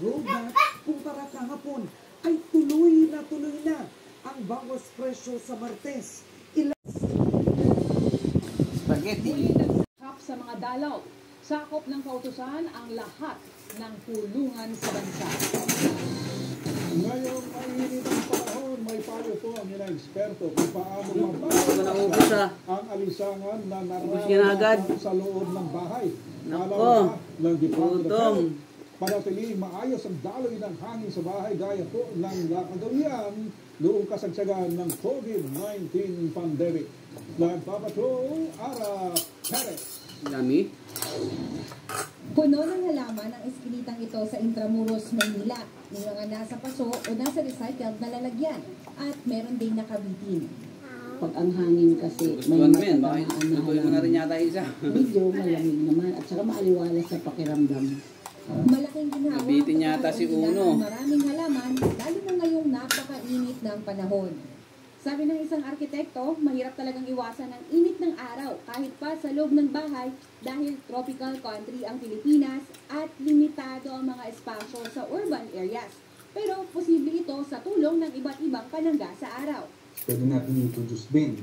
roadmap kumpara kahapon ay tuloy na ang bawas presyo sa Martes. Spaghetti. Sa mga dalaw, sakop ng kautusan ang lahat ng pulungan sa bansa. Ngayong mainit ang panahon, may payo po ang ilang eksperto kung paano Naubos ang alisangan na agad sa loob ng bahay. Nako, ng Department of gutom. Health. Panatiling maayos ang daloy ng hangin sa bahay gaya po ng nakagawian noong kasagsagan ng COVID-19 pandemic. Nagpapatrol, Ara Perez. Yummy. Puno ng halaman ang iskinitang ito sa Intramuros, Maynila. Yung mga nasa paso o nasa recycled na lalagyan. At meron ding nakabitin. Pag ang hangin kasi may matamaan na halaman. Medyo malamig naman at saka maaliwalas sa pakiramdam. Malaking ginhawa Nabitin yata si Uno. Maraming halaman, lalo na ngayong napakainit ng panahon. Sabi ng isang arkitekto, mahirap talagang iwasan ang init ng araw kahit pa sa loob ng bahay dahil tropical country ang Pilipinas at limitado ang mga espasyo sa urban areas. Pero posible ito sa tulong ng iba't ibang panangga sa araw. Pwede natin introduce din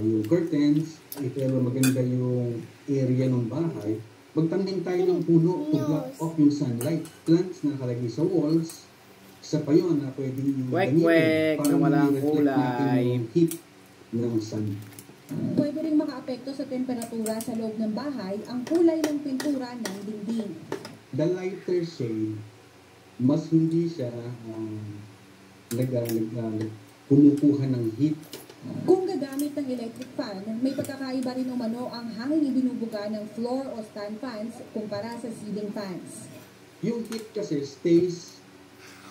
yung curtains, if ever maganda yung area ng bahay, magtanding tayo ng puno to block off yung sunlight. Plants na nakalagay sa walls, isa pa yun na pwedeng Kwek-kwek na walang kulay. Yung heat ng sun. Pwede rin makaapekto sa temperatura sa loob ng bahay ang kulay ng pintura ng dingding. The lighter shade, mas hindi siya kumukuha ng heat. Kung gagamit ng electric fan, may pagkakaiba rin umano ang hangin ibinubuga ng floor o stand fans kumpara sa ceiling fans. Yung heat kasi stays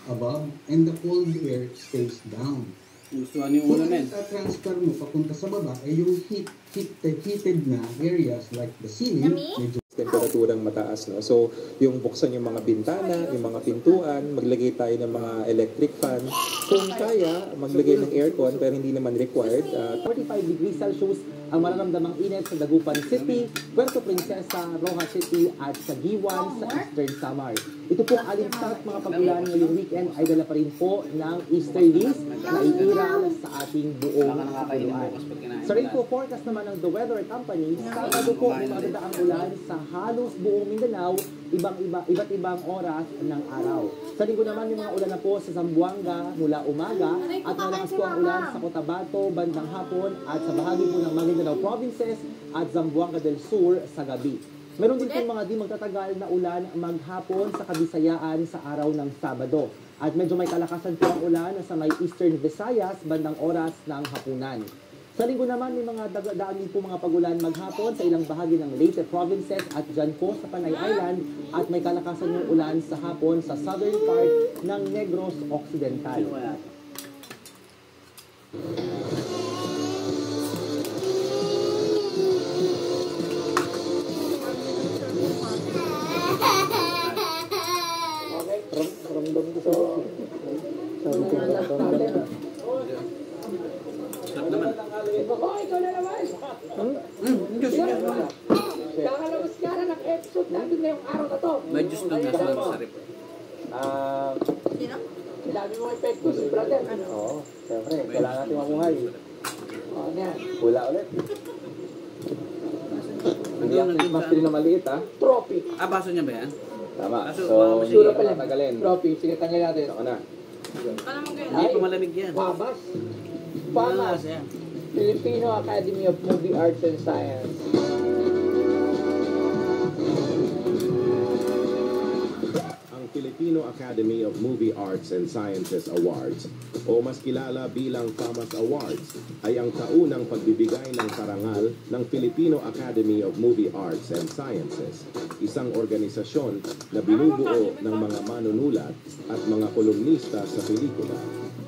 above and the cold air stays down. Gusto ni Uno men. Kung transfer mo papunta sa baba, ay yung heated na areas like the ceiling, medyo temperaturang mataas, no? So, yung buksan yung mga bintana, yung mga pintuan, maglagay tayo ng mga electric fan. Kung kaya, maglagay ng aircon, pero hindi naman required. 45 degrees Celsius ang mararamdamang init sa Dagupan City, Puerto Princesa, Rojas City at sa Giwan sa Eastern Samar. Ito pong alinsat mga pag-ulan ngayong weekend ay dala pa rin po ng easterlies na iiral sa ating buong kapuluan. Sa rainfall forecast naman ng The Weather Company, Sabado po may maganda ang ulan sa halos buong Mindanao, iba't ibang oras ng araw. Sa linggo naman may mga ulan na po sa Zamboanga mula umaga at malakas po ang ulan sa Cotabato bandang hapon at sa bahagi po ng Maguindanao Provinces at Zamboanga del Sur sa gabi. Meron din po mga di magtatagal na ulan maghapon sa Kabisayaan sa araw ng Sabado. At medyo may kalakasan po ang ulan sa may Eastern Visayas bandang oras ng hapunan. Sa linggo naman may mga daan din po mga pagulan maghapon sa ilang bahagi ng Leyte Provinces at dyan po sa Panay Island at may kalakasan yung ulan sa hapon sa southern part ng Negros Occidental. Oh, ikaw na naman! Kakalabas ka na ng episode natin ngayong araw na to. May Diyos lang nasa sa rip. Sino? Dami mo epekto si brother. Oo, siyempre, kailangan natin mamuhay. Oo, yan. Wala ulit. Hindi ang mastery na maliit, ha? Trophy. Baso niya ba yan? Tama. Baso, So, sura pala. tagalin. Trophy. Sige, tanggal natin. Ako na. Hindi pa malamig yan. Pamas. Pamas. Filipino Academy of Movie Arts and Science. Filipino Academy of Movie Arts and Sciences Awards o mas kilala bilang FAMAS Awards ay ang kaunang pagbibigay ng parangal ng Filipino Academy of Movie Arts and Sciences, isang organisasyon na binubuo ng mga manunulat at mga kolumnista sa pelikula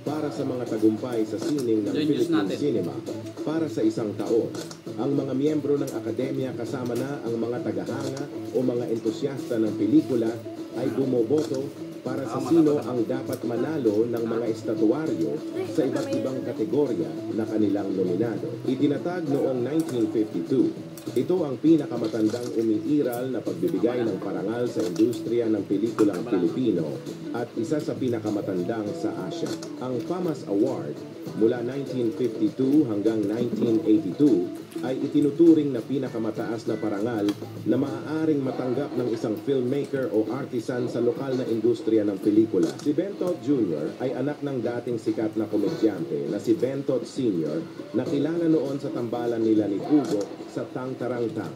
para sa mga tagumpay sa sining ng Philippine cinema para sa isang taon. Ang mga miyembro ng akademya kasama na ang mga tagahanga o mga entusyasta ng pelikula ay bumoboto para sa sino ang dapat manalo ng mga estatuaryo sa iba't ibang kategorya na kanilang nominado. Itinatag noong 1952 Ito ang pinakamatandang umiiral na pagbibigay ng parangal sa industriya ng pelikulang Pilipino at isa sa pinakamatandang sa Asia. Ang FAMAS Award mula 1952 hanggang 1982 ay itinuturing na pinakamataas na parangal na maaaring matanggap ng isang filmmaker o artisan sa lokal na industriya ng pelikula. Si Bentot Jr. ay anak ng dating sikat na komedyante na si Bentot Sr. na kilala noon sa tambalan nila ni Pugo sa Tang Tarang Tang.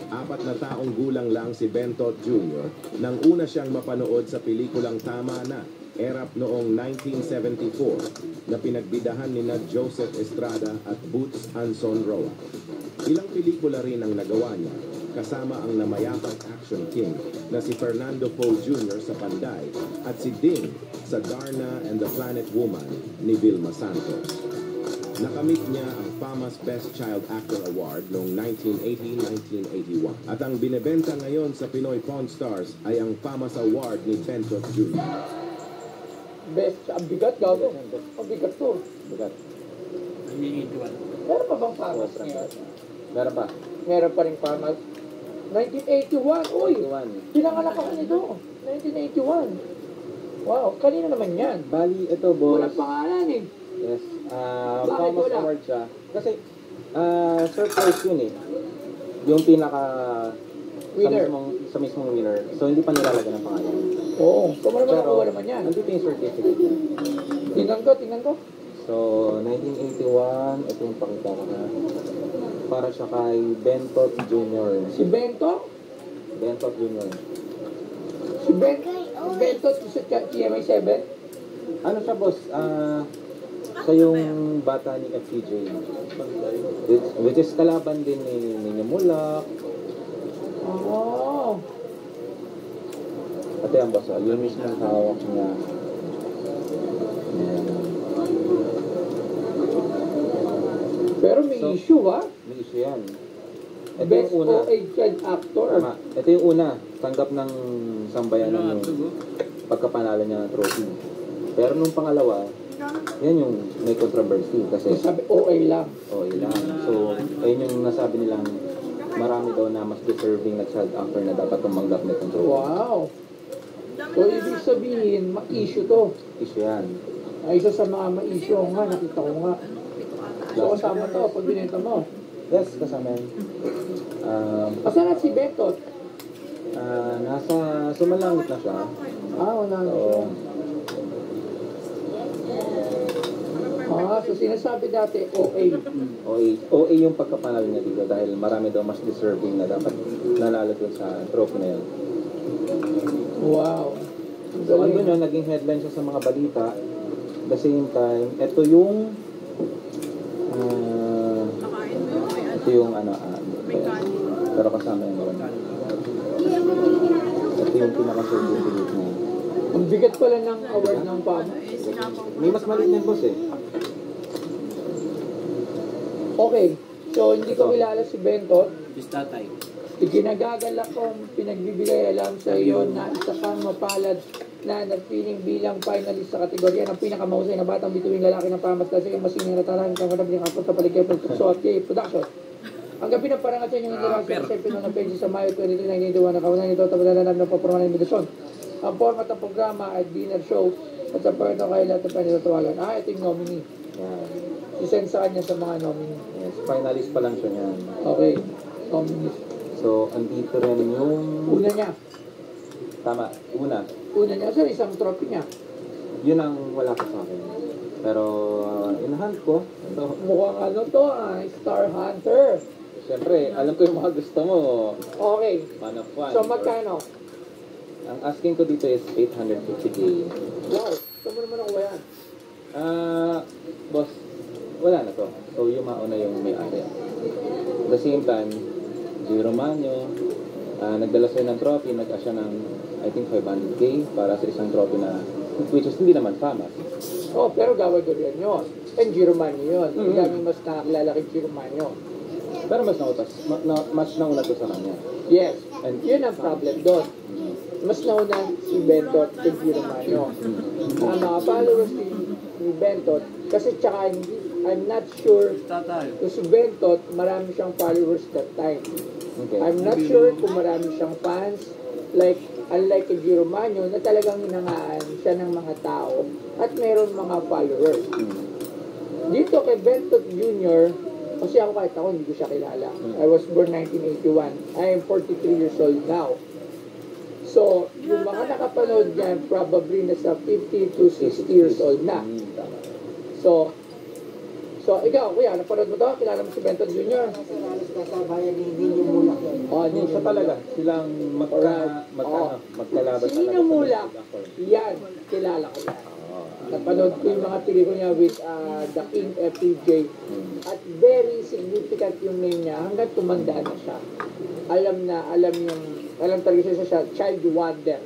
4 na taong gulang lang si Bentot Jr. nang una siyang mapanood sa pelikulang Tama Na, Erap noong 1974 na pinagbidahan ni na Joseph Estrada at Boots Anson Roa. Ilang pelikula rin ang nagawa niya, kasama ang namayapang action king na si Fernando Poe Jr. sa Panday at si Ding sa Darna and the Planet Woman ni Vilma Santos. Nakamit niya ang FAMAS Best Child Actor Award noong 1980-1981. At ang binebenta ngayon sa Pinoy Pawn Stars ay ang FAMAS Award ni Bentot Jr. Best, ang bigat gago. Ang bigat to. Bigat. Meron pa bang FAMAS ngayon? Meron pa. Meron pa rin FAMAS. 1981, uy! 81. Pinanganak ako nito. 1981. Wow, kanina naman yan. Bali, ito boss. Walang pangalan eh. Yes. Bakit FAMAS wala? Award siya. Kasi, surprise yun eh. Yung pinaka Winner. Sa mismong winner. So, hindi pa nilalagyan ng pangalan. Oo, kung naman Pero, nakuha naman yan. Nandito yung certificate niya. Tingnan ko. So, 1981, ito yung pakita ko na. Para siya kay Bentot Jr. Si Bento? Bentot Jr. Si Bento sa TMI 7? Ano siya, boss? Siya yung bata ni FPJ. Which is kalaban din ni Mulak. Oo. At yan, boss. Yun mismo ang hawak niya. Pero may issue ha? May issue yan. Ito Best yung una. OA child actor. Tama. Ito yung una. Tanggap ng sambayanan yung pagkapanalo niya ng trophy. Pero nung pangalawa, yan yung may controversy. Kasi Sabi OA lang. OA lang. So, ayun yung nasabi nilang marami daw na mas deserving na child actor na dapat tumanggap nitong trophy. Wow. So, ibig sabihin, ma-issue to. Issue yan. Ay, isa sa mga ma-issue nga, nakita ko nga. So, kasama to pag binenta mo. Yes, kasama yan. Asan na si Bentot? Nasa sumalangit na siya. Wala na siya. So sinasabi dati, OA. OA yung pagkapanalo niya dito dahil marami daw mas deserving na dapat nanalo dun sa trophy na yun. Wow. So ano yun, naging headline siya sa mga balita. At the same time, ito yung pero kasama yung doon. Ito yung pinaka-certificate niya. Ang bigat pala ng award ng PAM. May mas maliit yan, boss eh. Okay. So, hindi ko kilala si Bentot. Tatay. Iginagagalak kong pinagbibigay alam sa iyo na isa kang mapalad na nagpiling bilang finalist sa kategorya ng pinakamahusay na batang bituing lalaki ng PAMAS kasi ang masining natarahan kang kanabilang kapos sa paligay Pagtukso at K Production. Ang gabi ng parangat sa inyong international sa Pino ng Pensi sa Mayo 2019 na kaunan nito tabalanap ng paporma ng invitasyon. Ang format ng programa ay dinner show at sa part ng kailan ito pa nilatawagan. Ito yung nominee. Isend sa kanya sa mga nominee. Yes, finalist pa lang siya niyan. Okay, nominee. So, andito rin yung... Una niya. Tama, una. Una niya, sir, isang trophy niya. Yun ang wala ko sa akin. Pero, in-hunt ko. Ito. Mukhang ano to, Star Hunter. Siyempre, alam ko yung mga gusto mo. Okay. Man of one. So, magkano? Ang asking ko dito is 850K. Wow, saan mo naman nakuha yan? Boss, wala na to. So, yung mauna yung may-ari. At the same time, G. Romano, nagdala siya ng trophy, nag-asya ng, I think, 500K para sa isang trophy na, which is hindi naman FAMAS. Oh, pero gawad ko rin yun. And G. Romano yun. Hindi kami mas nakakilala kay G. Romano. Pero mas nauna to sa kanya. Yes. And yun ang problem doon. Mas nauna si Bentot kay G. Romano. Ang mga followers ni Bentot, kasi tsaka I'm not sure Tatay. kung si Bentot, marami siyang followers that time. Okay. I'm not sure kung marami siyang fans. Like, unlike kay G. Romano, na talagang hinangaan siya ng mga tao at meron mga followers. Dito kay Bentot Jr., kasi ako kahit ako, hindi ko siya kilala. I was born 1981. I am 43 years old now. So, yung mga nakapanood dyan, probably nasa 50 to 60 years old na. So, ikaw, kuya, napanood mo to? Kilala mo si Bentot Jr.? Oh, Hindi siya talaga. Silang magkalaban Si Nino Mulak, yan, kilala ko yan. Napanood ko yung mga pelikula niya with The King FPJ. At very significant yung name niya hanggang tumanda na siya. Alam talaga siya sa child wonder.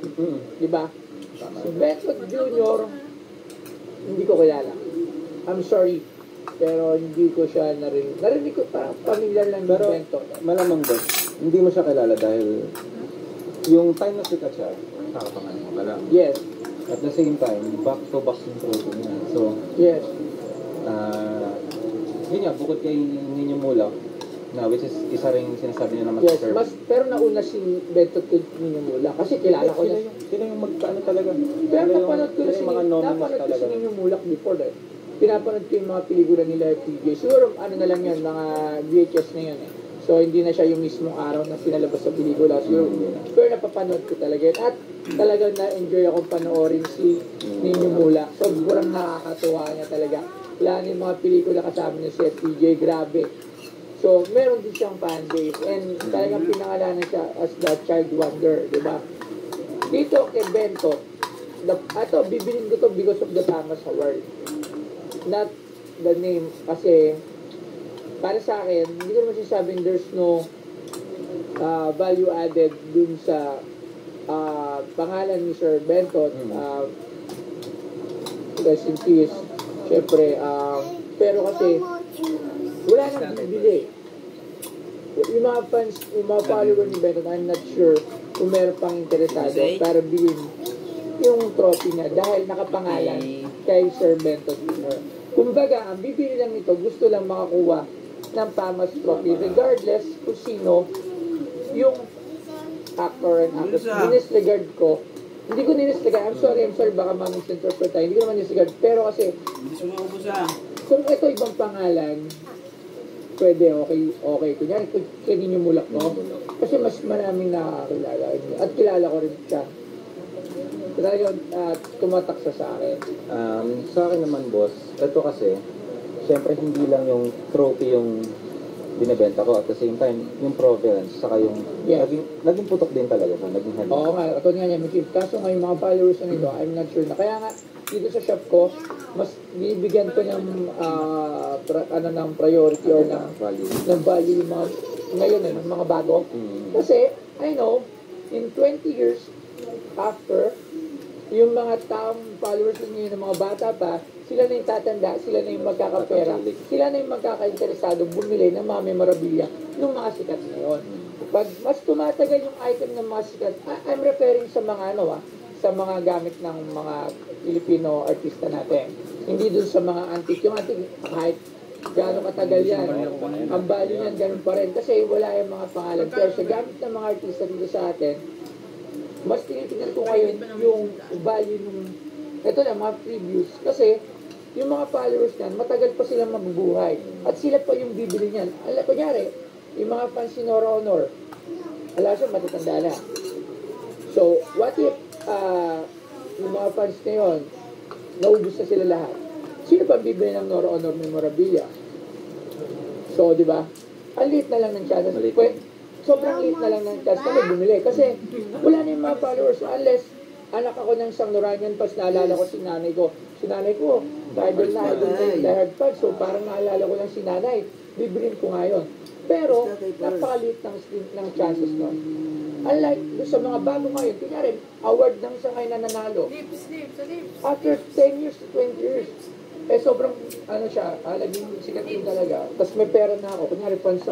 Di ba? Si Bentot Jr., hindi ko kilala. I'm sorry. Pero hindi ko siya narinig ko parang pamilyar lang yung Bentot. Malamang ba, hindi mo siya kilala dahil yung time na sikat siya, kakapangalan mo pala. Yes. At the same time, back-to-back yung proto niya. So, yes. Yun nga, bukod kay Nino Mulak, na which is isa rin sinasabi niya na mas Yes, pero nauna si Bentot kay Nino Mulak kasi kilala ko na. Sila yung magkaano talaga. Pero napanood ko na si talaga. Nino Mulak before that. Pinapanood ko yung mga pelikula nila FPJ. Siguro ano na lang yan, mga VHS na yan eh. So hindi na siya yung mismong araw na pinalabas sa pelikula. Pero napapanood ko talaga yan. At talagang na-enjoy akong panoorin si Nino Mulak. Sobrang nakakatuwa niya talaga. Wala yung mga pelikula kasama niya si FPJ, grabe. So meron din siyang fan base. And talagang pinangalanan siya as the child wonder, di ba? Dito kay Bentot, bibilin ko to because of the Thomas Award. Not the name, kasi para sa akin, hindi ko naman sinasabing there's no value added dun sa pangalan ni Sir Bentot. Rest in peace. Siyempre, pero kasi wala nang bibili. Yung mga fans, yung mga follower ni Bentot, I'm not sure kung meron pang interesado para bilhin yung trophy niya dahil nakapangalan kay Sir Bentot Jr. Kumbaga, ang bibili lang nito, gusto lang makakuha ng Thomas Trophy regardless kung sino yung actor and actress. Dinisregard ko. Hindi ko dinisregard. I'm sorry, baka ma-misinterpret tayo. Hindi ko naman dinisregard. Pero kasi, kung ito ibang pangalan, pwede, okay. Kunyari, kaya Nino Mulak, no? Kasi mas maraming nakakilala. At kilala ko rin siya. Talagang tumataksa sa akin. Sa akin naman, boss, ito kasi, syempre hindi lang yung trophy yung binibenta ko. At the same time, yung provenance, saka yung naging putok din talaga. Naging hand. Oo nga, ito nga niya, kaso nga yung mga followers na nito, I'm not sure na. Kaya nga, dito sa shop ko, mas binibigyan ko ng ng priority or ng value yung mga ngayon ng mga bago. Kasi, I know, in 20 years after, yung mga taong followers niyo ng mga bata pa, sila na yung tatanda, sila na yung magkakapera, sila na yung magkakainteresado bumili ng mga memorabilia ng mga sikat ngayon. Pag mas tumatagal yung item ng mga sikat, I'm referring sa mga sa mga gamit ng mga Filipino artista natin. Hindi dun sa mga antique. Yung antique, kahit gaano katagal yan, ang value niyan ganun pa rin kasi wala yung mga pangalan. Pero sa gamit ng mga artista dito sa atin, mas tinitingnan ko ngayon yung value ng ito na, mga previews. Kasi, yung mga followers niyan, matagal pa silang mabubuhay. At sila pa yung bibili niyan. Kunyari, yung mga fans ni Nora Honor, alam siya, matatanda na. So, what if, yung mga fans na yun, naubos na sila lahat? Sino pa bibili ng Nora Honor memorabilia? So, di ba? Ang liit na lang ng chance. Sobrang liit na lang ng chance na may bumili. Kasi, wala na yung mga followers unless anak ako ng isang Noranian pas naalala ko si nanay ko. Si nanay ko, idol na yung diehard fan. So, parang naalala ko lang si nanay. Bibilin ko ngayon. Pero, napakaliit ng chances nun. Unlike sa mga bago ngayon, kunyari, award ng isang ngayon na nanalo. After 10 years to 20 years, sobrang, naging sikat din talaga. Tapos may pera na ako. Kunyari, fan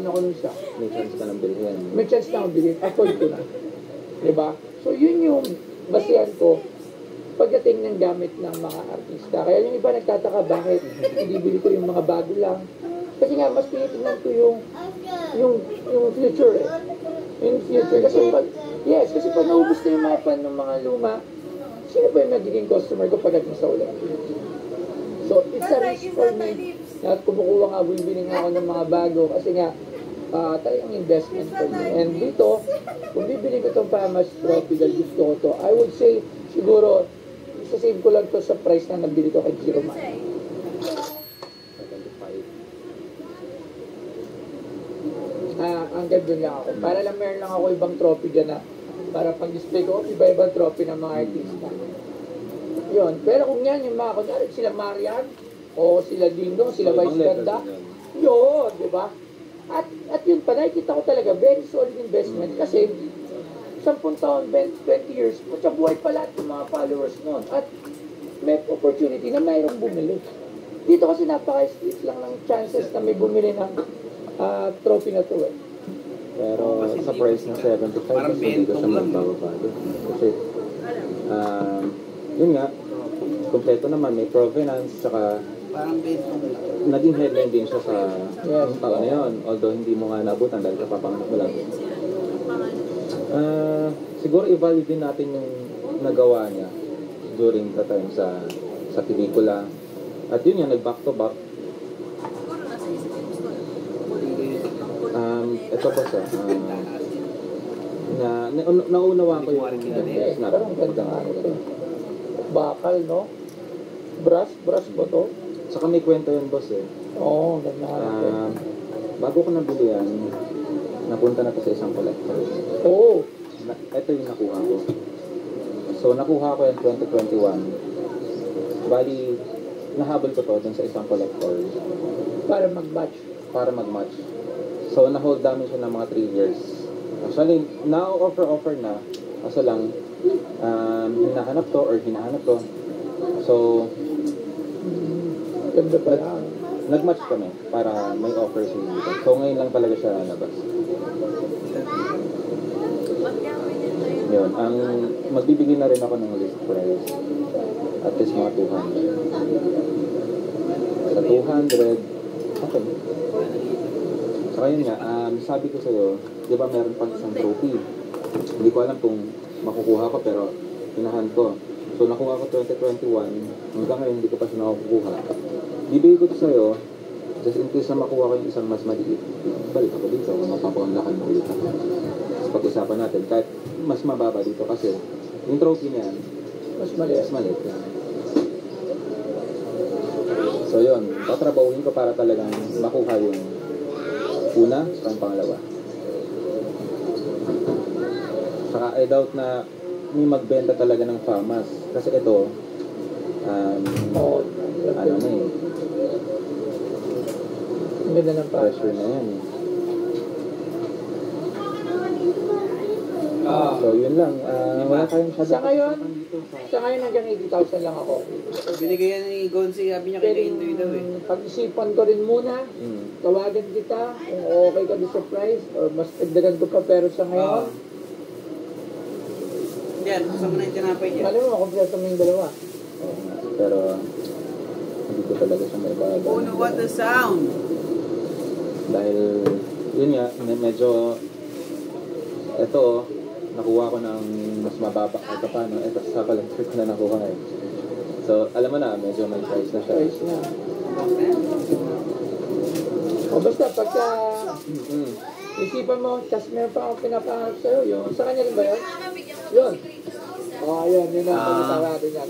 ako nun siya. May chance ka ng bilhin. May chance na akong bilhin. Afford ko na. Diba? So, yun yung basihan ko pagdating ng gamit ng mga artista. Kaya yung iba nagtataka bakit ibibili ko yung mga bago lang. Kasi nga, mas tinitingnan ko yung future eh. Yung future. Kasi pag naubos na yung mga pan ng mga luma, sino ba yung magiging customer ko pagdating sa ulit? So, it's a risk for me. At kumukuha nga, bumibili nga ako ng mga bago kasi nga, talagang investment for me. And dito, kung bibili ko itong Famas Tropical, gusto ko to, I would say, siguro, isasave ko lang to sa price na nabili ko kay Giro Man. Hanggang doon lang ako. Para lang meron lang ako ibang trophy dyan na para pag-display ko, iba-ibang trophy ng mga artista. Yun. Pero kung yan, yung mga kunyari, sila Marian, o sila Dingdong, sila Vice Ganda, yun, di ba? At yun pa, nakikita ko talaga, very solid investment kasi 10 taon, 20 years, buhay pa lahat ng mga followers noon. At may opportunity na mayroong bumili. Dito kasi napaka-split lang ng chances na may bumili ng trophy na to eh. Pero sa price ng 75, mas hindi ko siya magbabago. Kasi, yun nga, kompleto naman, may provenance, saka naging headline din siya sa taon na yun. Although hindi mo nga nabutan dahil kapapanganak mo lang. Siguro i-value din natin yung nagawa niya during the time sa pelikula. At yun nga, nag-back to back. Ito pa sa naunawaan ko yung investment na parang gandang ano ito. Bakal, no? Brass ba to? Saka may kwento yun, boss eh. Oo, gandang bago ko nabili yan, napunta na to sa isang collector. Oo. Ito yung nakuha ko. So, nakuha ko yan 2021. Bali, nahabol ko to dun sa isang collector. Para mag-match. So, na-hold namin siya ng mga 3 years. Actually, na-offer na. Kaso lang, hinahanap to. So, nag-match kami para may offer siya. So, ngayon lang talaga siya nabas. Yun, magbibigay na rin ako ng list price. At least mga 200. Sa 200, okay. Saka yun nga, sabi ko sa'yo, di ba meron pang isang trophy? Hindi ko alam kung makukuha ko pero hinahan ko. So nakuha ko 2021, hanggang ngayon hindi ko pa siya nakukuha. Bibigay ko to sa'yo, just in case na makuha ko yung isang mas maliit. Balik ako dito, kung mapapaunlakan mo ulit ako. Tapos pag-usapan natin, kahit mas mababa dito kasi yung trophy na yan, mas maliit. So yun, tatrabahuin ko para talagang makuha yung una, sa pangalawa. Saka I doubt na may magbenta talaga ng Famas. Kasi ito, ano na eh. Ganda ng pressure na yan eh. So yun lang, wala kayong sa ngayon hanggang 80,000 lang ako. Binigay yan ni Gonzi, sabi niya kay Indoy daw eh. Pag-isipan ko rin muna, tawagan kita kung okay ka din sa price or mas dagdagan ko pa, pero sa ngayon yan, gusto mo na yung tinapay niya. alam mo, kompleto mo yung dalawa. Pero hindi ko talaga siya may baga. Oh no, what the sound? Dahil yun nga, medyo ito, nakuha ko ng mas mababa ito pa, no? Ito sa collector ko na nakuha ngayon. So, alam mo na, medyo may price na siya. Price na. O basta, pagka isipan mo, tas meron pa akong pinapahanap sa'yo, yun. Sa kanya rin ba yun? Yun. O, yun, yun ang pagkatawa natin yan.